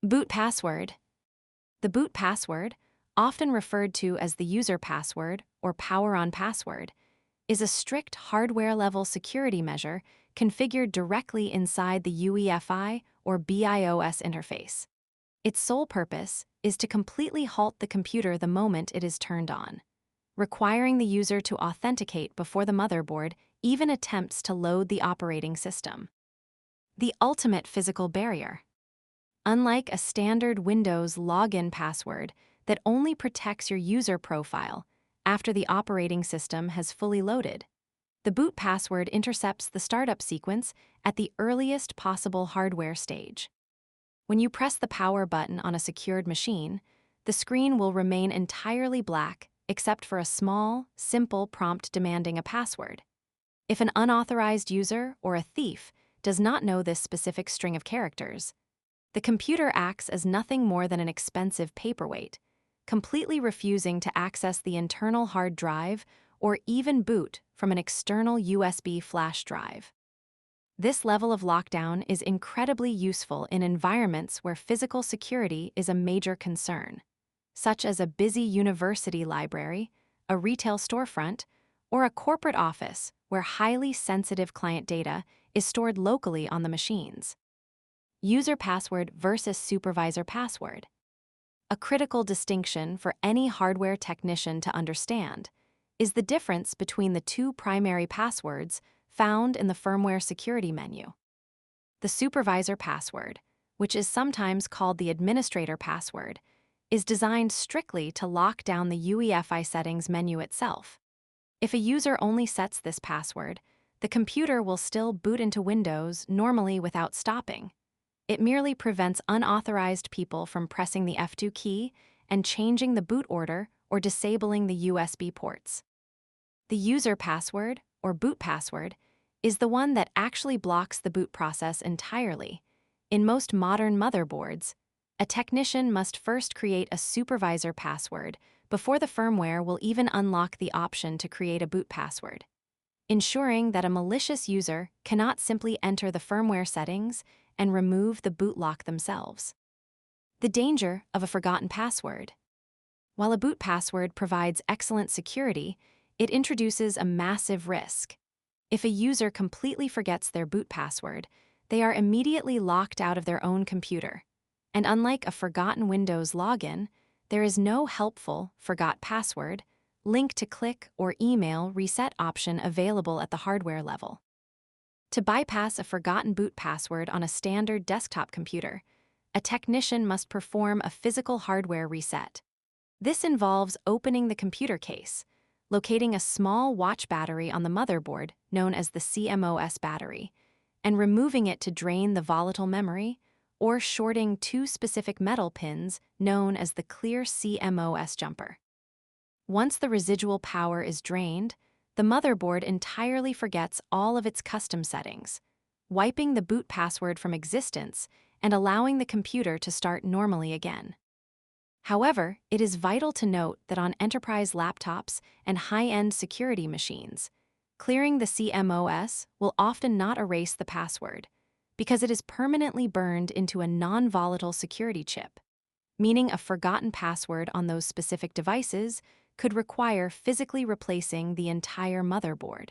Boot password. The boot password, often referred to as the user password or power-on password, is a strict hardware-level security measure configured directly inside the UEFI or BIOS interface. Its sole purpose is to completely halt the computer the moment it is turned on, requiring the user to authenticate before the motherboard even attempts to load the operating system. The ultimate physical barrier. Unlike a standard Windows login password that only protects your user profile after the operating system has fully loaded, the boot password intercepts the startup sequence at the earliest possible hardware stage. When you press the power button on a secured machine, the screen will remain entirely black except for a small, simple prompt demanding a password. If an unauthorized user or a thief does not know this specific string of characters, the computer acts as nothing more than an expensive paperweight, completely refusing to access the internal hard drive or even boot from an external USB flash drive. This level of lockdown is incredibly useful in environments where physical security is a major concern, such as a busy university library, a retail storefront, or a corporate office where highly sensitive client data is stored locally on the machines. User password versus supervisor password. A critical distinction for any hardware technician to understand is the difference between the two primary passwords found in the firmware security menu. The supervisor password, which is sometimes called the administrator password, is designed strictly to lock down the UEFI settings menu itself. If a user only sets this password, the computer will still boot into Windows normally without stopping. It merely prevents unauthorized people from pressing the F2 key and changing the boot order or disabling the USB ports. The user password, or boot password, is the one that actually blocks the boot process entirely. In most modern motherboards, a technician must first create a supervisor password before the firmware will even unlock the option to create a boot password, ensuring that a malicious user cannot simply enter the firmware settings and remove the boot lock themselves. The danger of a forgotten password. While a boot password provides excellent security, it introduces a massive risk. If a user completely forgets their boot password, they are immediately locked out of their own computer. And unlike a forgotten Windows login, there is no helpful forgot password, link to click, or email reset option available at the hardware level. To bypass a forgotten boot password on a standard desktop computer, a technician must perform a physical hardware reset. This involves opening the computer case, locating a small watch battery on the motherboard known as the CMOS battery, and removing it to drain the volatile memory, or shorting two specific metal pins known as the clear CMOS jumper. Once the residual power is drained, the motherboard entirely forgets all of its custom settings, wiping the boot password from existence and allowing the computer to start normally again. However, it is vital to note that on enterprise laptops and high-end security machines, clearing the CMOS will often not erase the password because it is permanently burned into a non-volatile security chip, meaning a forgotten password on those specific devices could require physically replacing the entire motherboard.